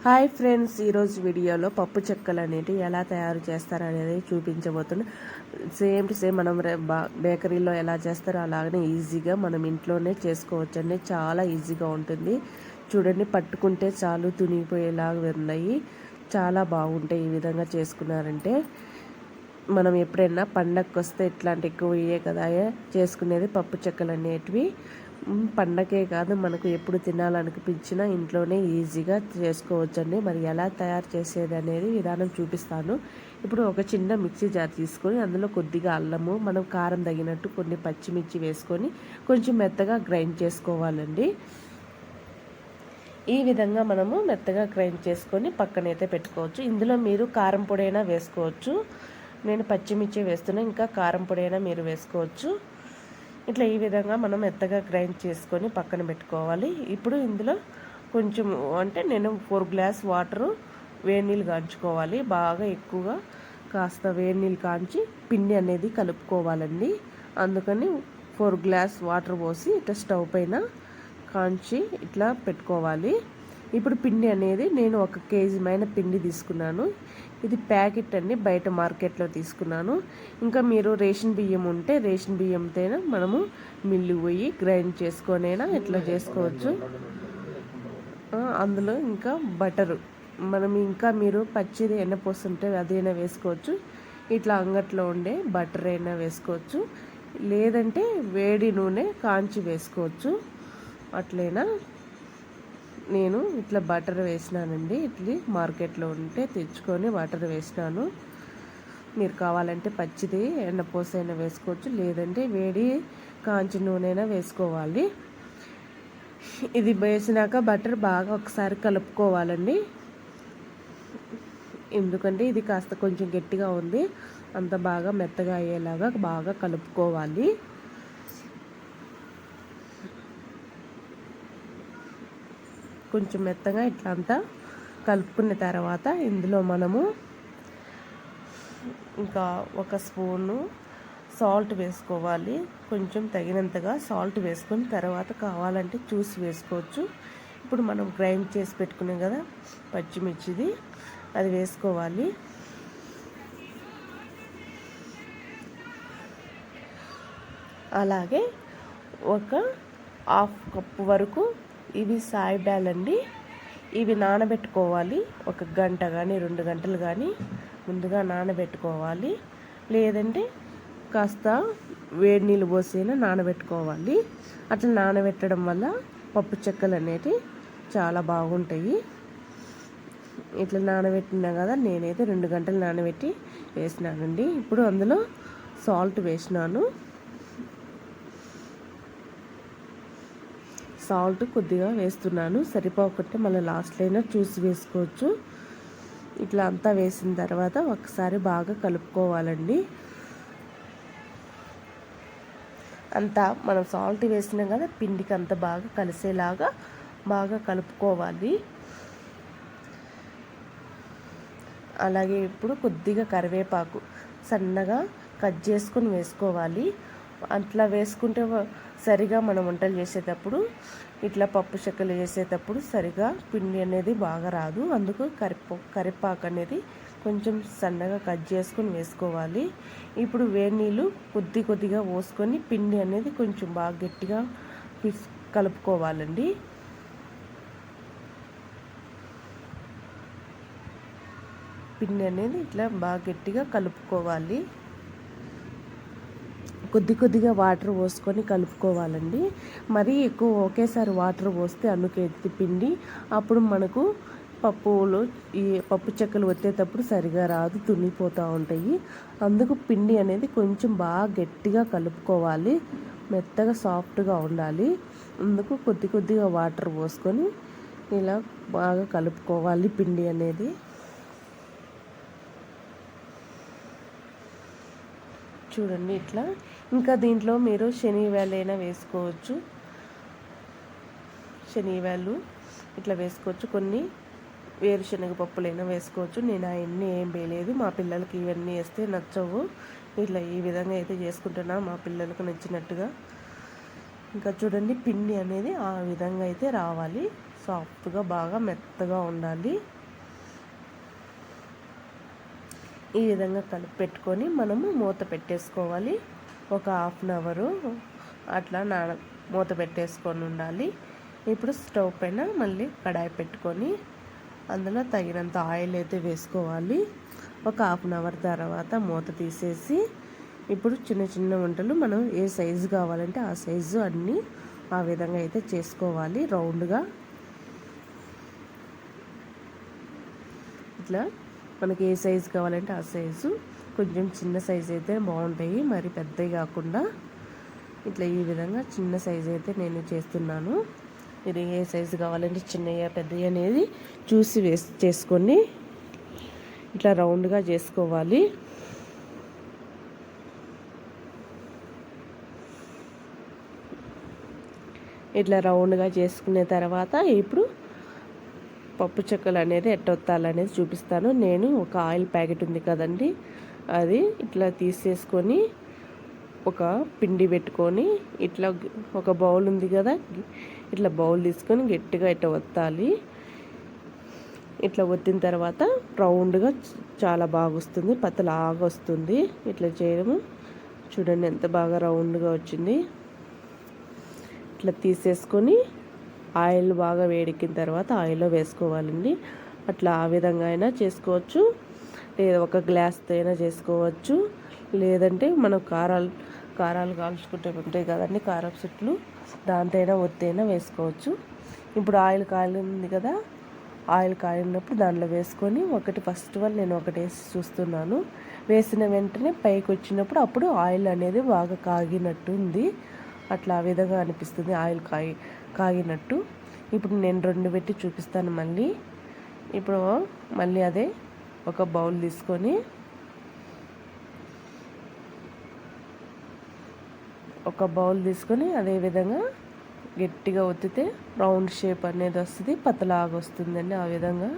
Hi friends, ఈరోజు వీడియోలో పప్పు చెక్కలు అనేవి ఎలా తయారు చేస్తారనేది చూపించబోతున్నా. సేమ్ టు సేమ్ మనం బేకరీలో ఎలా చేస్తారో అలాగనే ఈజీగా మనం ఇంట్లోనే చేసుకోవచ్చండి. చాలా ఈజీగా ఉంటుంది. చూడండి, పట్టుకుంటే చాలు తునిగిపోయేలాగా ఉన్నాయి. చాలా బాగుంటాయి. ఈ విధంగా చేసుకున్నారంటే మనం ఎప్పుడైనా పండగకి వస్తే ఇట్లాంటి ఎక్కువ ఇవే కదా చేసుకునేది. పప్పు చెక్కలు అనేటివి పండగే కాదు, మనకు ఎప్పుడు తినాలనిపించినా ఇంట్లోనే ఈజీగా చేసుకోవచ్చండి. మరి ఎలా తయారు చేసేది అనేది విధానం చూపిస్తాను. ఇప్పుడు ఒక చిన్న మిక్సీ జార్ తీసుకొని అందులో కొద్దిగా అల్లము, మనం కారం తగినట్టు కొన్ని పచ్చిమిర్చి వేసుకొని కొంచెం మెత్తగా గ్రైండ్ చేసుకోవాలండి. ఈ విధంగా మనము మెత్తగా గ్రైండ్ చేసుకొని పక్కనైతే పెట్టుకోవచ్చు. ఇందులో మీరు కారం పొడి అయినా వేసుకోవచ్చు. నేను పచ్చిమిర్చి వేస్తున్నా, ఇంకా కారం పొడి అయినా మీరు వేసుకోవచ్చు. ఇట్లా ఈ విధంగా మనం మెత్తగా గ్రైండ్ చేసుకొని పక్కన పెట్టుకోవాలి. ఇప్పుడు ఇందులో కొంచెం అంటే నేను 4 గ్లాస్ వాటరు వేడి నీళ్ళు కాంచుకోవాలి. బాగా ఎక్కువగా కాస్త వేడి నీళ్ళు కాంచి పిండి అనేది కలుపుకోవాలండి. అందుకని 4 గ్లాస్ వాటర్ పోసి ఇట్లా స్టవ్ పైన కాంచి ఇట్లా పెట్టుకోవాలి. ఇప్పుడు పిండి అనేది నేను 1 కేజీ మైన పిండి తీసుకున్నాను. ఇది ప్యాకెట్ అండి, బయట మార్కెట్లో తీసుకున్నాను. ఇంకా మీరు రేషన్ బియ్యం ఉంటే రేషన్ బియ్యంతోనే మనము మిల్లు పోయి గ్రైండ్ చేసుకొనైనా ఇట్లా చేసుకోవచ్చు. అందులో ఇంకా బటరు, మనం ఇంకా మీరు పచ్చిది ఎన్నపోస్తుంటే అదైనా వేసుకోవచ్చు. ఇట్లా అంగట్లో ఉండే బటర్ అయినా వేసుకోవచ్చు, లేదంటే వేడి నూనె కాంచి వేసుకోవచ్చు. అట్లయినా నేను ఇట్లా బటర్ వేసినానండి. ఇట్లా మార్కెట్లో ఉంటే తెచ్చుకొని బటర్ వేసినాను. మీరు కావాలంటే పచ్చిది ఎండపోసైనా వేసుకోవచ్చు, లేదంటే వేడి కాంచి నూనె వేసుకోవాలి. ఇది వేసినాక బటర్ బాగా ఒకసారి కలుపుకోవాలండి. ఎందుకంటే ఇది కాస్త కొంచెం గట్టిగా ఉంది, అంత బాగా మెత్తగా అయ్యేలాగా బాగా కలుపుకోవాలి. కొంచెం మెత్తగా ఇట్లా అంతా కలుపుకున్న తర్వాత ఇందులో మనము ఇంకా 1 స్పూను సాల్ట్ వేసుకోవాలి. కొంచెం తగినంతగా సాల్ట్ వేసుకొని తర్వాత కావాలంటే చూసి వేసుకోవచ్చు. ఇప్పుడు మనం గ్రైండ్ చేసి పెట్టుకున్నాం కదా పచ్చిమిర్చిది, అది వేసుకోవాలి. అలాగే 1/2 కప్పు వరకు ఇవి సాయి బ్యాలండి. ఇవి నానబెట్టుకోవాలి. 1 గంట కానీ 2 గంటలు కానీ ముందుగా నానబెట్టుకోవాలి, లేదంటే కాస్త వేడి నీళ్ళు పోసైనా నానబెట్టుకోవాలి. అట్లా నానబెట్టడం వల్ల పప్పు చెక్కలు అనేవి చాలా బాగుంటాయి. ఇట్లా నానబెట్టినా కదా, నేనైతే 2 గంటలు నానబెట్టి వేసినానండి. ఇప్పుడు అందులో సాల్ట్ వేసినాను. సాల్ట్ కొద్దిగా వేస్తున్నాను, సరిపోకుంటే మళ్ళీ లాస్ట్లో అయినా చూసి వేసుకోవచ్చు. ఇట్లా అంతా వేసిన తర్వాత ఒకసారి బాగా కలుపుకోవాలండి. అంతా మనం సాల్ట్ వేసినాం కదా, పిండికి అంతా బాగా కలిసేలాగా బాగా కలుపుకోవాలి. అలాగే ఇప్పుడు కొద్దిగా కరివేపాకు సన్నగా కట్ చేసుకొని వేసుకోవాలి. అట్లా వేసుకుంటే సరిగా మనం వంటలు చేసేటప్పుడు, ఇట్లా పప్పు చెక్కలు చేసేటప్పుడు సరిగా పిండి అనేది బాగా రాదు. అందుకు కరివేపాకు అనేది కొంచెం సన్నగా కట్ చేసుకొని వేసుకోవాలి. ఇప్పుడు వేడి నీళ్ళు కొద్దిగా పోసుకొని పిండి అనేది కొంచెం బాగా గట్టిగా కలుపుకోవాలండి. పిండి అనేది ఇట్లా బాగా గట్టిగా కలుపుకోవాలి. కొద్దిగా వాటర్ పోసుకొని కలుపుకోవాలండి. మరీ ఎక్కువ ఒకేసారి వాటర్ పోస్తే అన్నుకెత్తి పిండి, అప్పుడు మనకు ఈ పప్పు చెక్కలు వచ్చేటప్పుడు సరిగా రాదు, తునిపోతూ ఉంటాయి. అందుకు పిండి అనేది కొంచెం బాగా గట్టిగా కలుపుకోవాలి, మెత్తగా సాఫ్ట్గా ఉండాలి. అందుకు కొద్దిగా వాటర్ పోసుకొని ఇలా బాగా కలుపుకోవాలి పిండి అనేది. చూడండి ఇట్లా. ఇంకా దీంట్లో మీరు శనగలు అయినా వేసుకోవచ్చు, శనగలు ఇట్లా వేసుకోవచ్చు. కొన్ని వేరుశనగ పప్పులైనా వేసుకోవచ్చు. నేను అవన్నీ ఏం వేయలేదు, మా పిల్లలకి ఇవన్నీ వేస్తే నచ్చవు. ఇట్లా ఈ విధంగా అయితే చేసుకుంటున్నా మా పిల్లలకు నచ్చినట్టుగా. ఇంకా చూడండి, పిండి అనేది ఆ విధంగా అయితే రావాలి. సాఫ్ట్గా బాగా మెత్తగా ఉండాలి. ఈ విధంగా కలిపి పెట్టుకొని మనము మూత పెట్టేసుకోవాలి. ఒక 1/2 అవరు అట్లా మూత పెట్టేసుకొని ఉండాలి. ఇప్పుడు స్టవ్ పైన మళ్ళీ కడాయి పెట్టుకొని అందులో తగినంత ఆయిల్ అయితే వేసుకోవాలి. ఒక 1/2 అవర్ తర్వాత మూత తీసేసి ఇప్పుడు చిన్న చిన్న వంటలు మనం ఏ సైజు కావాలంటే ఆ సైజు అన్నీ ఆ విధంగా అయితే చేసుకోవాలి. రౌండ్గా ఇట్లా మనకి ఏ సైజు కావాలంటే ఆ సైజు, కొంచెం చిన్న సైజు అయితే బాగుంటాయి, మరి పెద్దవి కాకుండా ఇట్లా ఈ విధంగా చిన్న సైజు అయితే నేను చేస్తున్నాను. మీరు ఏ సైజు కావాలంటే చిన్నయ్య పెద్దవి అనేది చూసి చేసుకొని ఇట్లా రౌండ్గా చేసుకోవాలి. ఇట్లా రౌండ్గా చేసుకునే తర్వాత ఇప్పుడు పప్పు చెక్కలు అనేది ఎట్టొత్తాలనేది చూపిస్తాను. నేను ఒక ఆయిల్ ప్యాకెట్ ఉంది కదండి, అది ఇట్లా తీసేసుకొని ఒక పిండి పెట్టుకొని ఇట్లా ఒక బౌల్ ఉంది కదా, ఇట్లా బౌల్ తీసుకొని గట్టిగా ఇట్లా ఒత్తాలి. ఇట్లా ఒత్తిన తర్వాత రౌండ్గా చాలా బాగా వస్తుంది, పతలాగా వస్తుంది. ఇట్లా చేయడము చూడండి ఎంత బాగా రౌండ్గా వచ్చింది. ఇట్లా తీసేసుకొని ఆయిల్ బాగా వేడెక్కిన తర్వాత ఆయిల్లో వేసుకోవాలండి. అట్లా ఆ విధంగా అయినా చేసుకోవచ్చు, లేదా ఒక గ్లాస్తో అయినా చేసుకోవచ్చు, లేదంటే మనం కారాలు కాల్చుకుంటే ఉంటాయి కదండి, కారం చెట్లు, దాంతో అయినా ఒత్తైనా వేసుకోవచ్చు. ఇప్పుడు ఆయిల్ కాలింది కదా, ఆయిల్ కాలినప్పుడు దాంట్లో వేసుకొని ఫస్ట్ నేను ఒకటి వేసి చూస్తున్నాను. వేసిన వెంటనే పైకి వచ్చినప్పుడు అప్పుడు ఆయిల్ అనేది బాగా కాగినట్టు ఉంది. అట్లా ఆ విధంగా అనిపిస్తుంది ఆయిల్ కాగినట్టు. ఇప్పుడు నేను 2 పెట్టి చూపిస్తాను మళ్ళీ. ఇప్పుడు మళ్ళీ అదే ఒక బౌల్ తీసుకొని అదే విధంగా గట్టిగా ఒత్తితే రౌండ్ షేప్ అనేది వస్తుంది, పతలాగా వస్తుందండి. ఆ విధంగా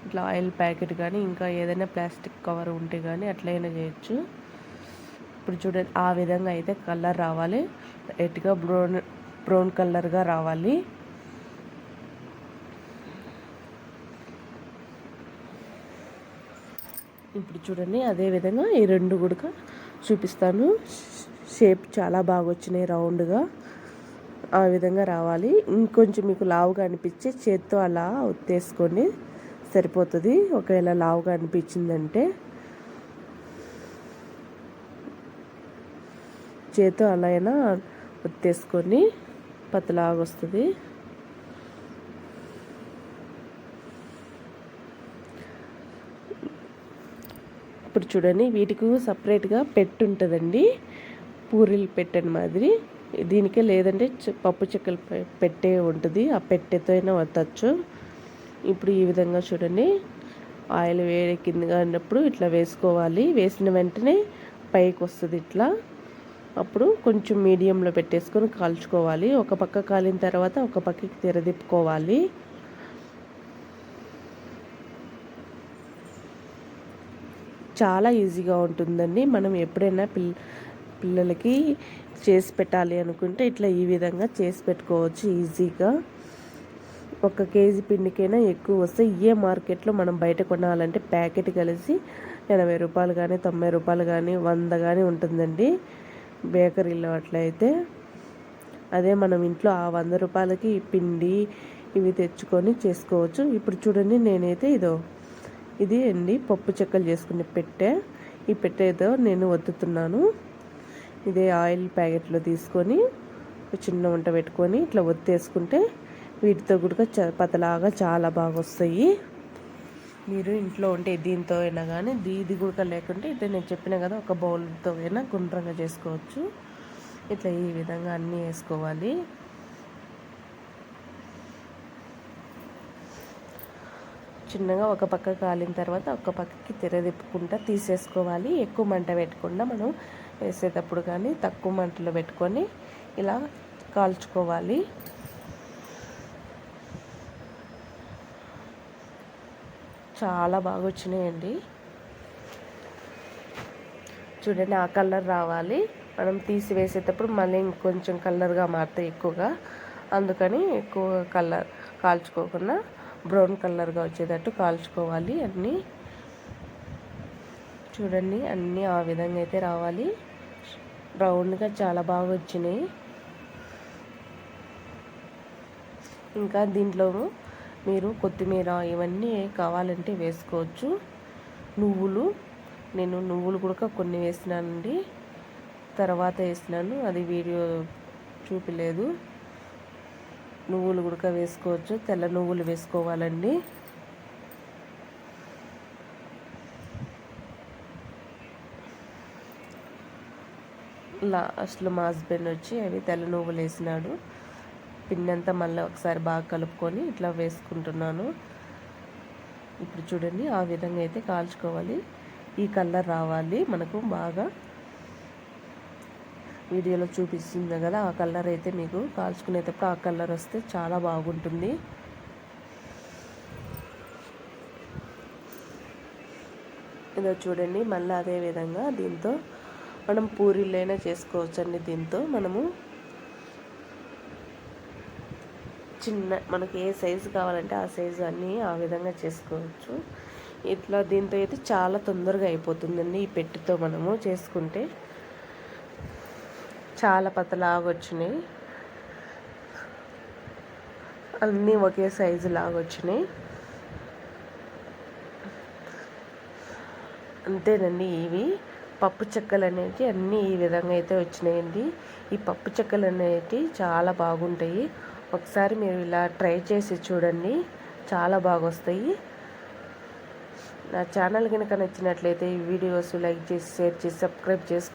ఇట్లా ఆయిల్ ప్యాకెట్ కానీ ఇంకా ఏదైనా ప్లాస్టిక్ కవర్ ఉంటే కానీ అట్లయినా చేయొచ్చు. ఇప్పుడు చూడండి ఆ విధంగా అయితే కలర్ రావాలి, లైట్గా బ్రౌన్ కలర్గా రావాలి. ఇప్పుడు చూడండి అదే విధంగా ఈ 2 కూడా చూపిస్తాను. షేప్ చాలా బాగా వచ్చినాయి రౌండ్గా, ఆ విధంగా రావాలి. ఇంకొంచెం మీకు లావుగా అనిపించే చేత్తో అలా ఒత్తేసుకొని సరిపోతుంది. ఒకవేళ లావుగా అనిపించిందంటే చేత్తో అలా అయినా ఒత్తేసుకొని పతలాగా వస్తుంది. ఇప్పుడు చూడండి వీటికి సపరేట్గా పెట్టు ఉంటుందండి, పూరీలు పెట్టని మాదిరి. దీనికే లేదంటే పప్పు చెక్కలు పెట్టే ఉంటుంది, ఆ పెట్టెతో అయినా వత్తచ్చు. ఇప్పుడు ఈ విధంగా చూడండి ఆయిల్ వేడెక్కిందిగా అన్నప్పుడు ఇట్లా వేసుకోవాలి. వేసిన వెంటనే పైకి వస్తుంది ఇట్లా. అప్పుడు కొంచెం మీడియంలో పెట్టేసుకొని కాల్చుకోవాలి. ఒక పక్క కాలిన తర్వాత ఒక పక్కకి తిరదిప్పుకోవాలి. చాలా ఈజీగా ఉంటుందండి. మనం ఎప్పుడైనా పిల్లలకి చేసి పెట్టాలి అనుకుంటే ఇట్లా ఈ విధంగా చేసి పెట్టుకోవచ్చు ఈజీగా. 1 కేజీ పిండికైనా ఎక్కువ వస్తే, ఏ మార్కెట్లో మనం బయట కొనాలంటే ప్యాకెట్ కలిసి 80 రూపాయలు కానీ 90 రూపాయలు కానీ 100 కానీ ఉంటుందండి బేకరీలో. అట్లయితే అదే మనం ఇంట్లో ఆ 100 రూపాయలకి పిండి ఇవి తెచ్చుకొని చేసుకోవచ్చు. ఇప్పుడు చూడండి నేనైతే ఇది అండి పప్పు చెక్కలు చేసుకునే పెట్టె. ఈ పెట్టెతో నేను ఒత్తుతున్నాను. ఇదే ఆయిల్ ప్యాకెట్లో తీసుకొని చిన్న వంట పెట్టుకొని ఇట్లా ఒత్తేసుకుంటే వీటితో కూడా పతలాగా చాలా బాగా వస్తాయి. మీరు ఇంట్లో ఉంటే దీంతో అయినా కానీ ఇది కూడా లేకుంటే ఇట్లా నేను చెప్పిన కదా ఒక బౌల్తో అయినా గుండ్రంగా చేసుకోవచ్చు. ఇట్లా ఈ విధంగా అన్నీ వేసుకోవాలి. చిన్నగా ఒక పక్క కాలిన తర్వాత ఒక పక్కకి తిరదిప్పుకుంటా తీసేసుకోవాలి. ఎక్కువ మంట పెట్టకుండా మనం వేసేటప్పుడు కానీ తక్కువ మంటలో పెట్టుకొని ఇలా కాల్చుకోవాలి. చాలా బాగా వచ్చినాయండి. చూడండి ఆ కలర్ రావాలి. మనం తీసివేసేటప్పుడు మళ్ళీ ఇంకొంచెం కలర్గా మారుతాయి ఎక్కువగా. అందుకని ఎక్కువ కలర్ కాల్చుకోకుండా బ్రౌన్ కలర్గా వచ్చేటట్టు కాల్చుకోవాలి అన్నీ. చూడండి అన్నీ ఆ విధంగా అయితే రావాలి. రౌండ్గా చాలా బాగా వచ్చినాయి. ఇంకా దీంట్లో మీరు కొత్తిమీర ఇవన్నీ కావాలంటే వేసుకోవచ్చు. నేను నువ్వులు కూడా కొన్ని వేసినానండి, తర్వాత వేసినాను, అది వీడియో చూపలేదు. నువ్వులు కూడా వేసుకోవచ్చు, తెల్ల నువ్వులు వేసుకోవాలండి. లాస్ట్లో మా హస్బెండ్ వచ్చి అవి తెల్ల నువ్వులు వేసినాడు. పిండి అంతా మళ్ళీ ఒకసారి బాగా కలుపుకొని ఇట్లా వేసుకుంటున్నాను. ఇప్పుడు చూడండి ఆ విధంగా అయితే కాల్చుకోవాలి. ఈ కలర్ రావాలి మనకు బాగా. వీడియోలో చూపిస్తుంది కదా ఆ కలర్ అయితే మీకు కాల్చుకునేటప్పుడు ఆ కలర్ వస్తే చాలా బాగుంటుంది. ఇదో చూడండి మళ్ళీ అదే విధంగా దీంతో మనం పూరీలైనా చేసుకోవచ్చండి. దీంతో మనము మనకి ఏ సైజు కావాలంటే ఆ సైజు అన్నీ ఆ విధంగా చేసుకోవచ్చు. ఇట్లా దీంతో అయితే చాలా తొందరగా అయిపోతుందండి. ఈ పెట్టితో మనము చేసుకుంటే చాలా పతలాగా వచ్చినాయి, అన్నీ ఒకే సైజు లాగా వచ్చినాయి. అంతేనండి. ఇవి పప్పు చెక్కలు అనేవి అన్నీ ఈ విధంగా అయితే వచ్చినాయండి. ఈ పప్పు చెక్కలు అనేవి చాలా బాగుంటాయి. ఒకసారి మీరు ఇలా ట్రై చేసి చూడండి, చాలా బాగా వస్తాయి. నా ఛానల్ కనుక నచ్చినట్లయితే ఈ వీడియోస్ లైక్ చేసి, షేర్ చేసి, సబ్స్క్రైబ్ చేసుకోండి.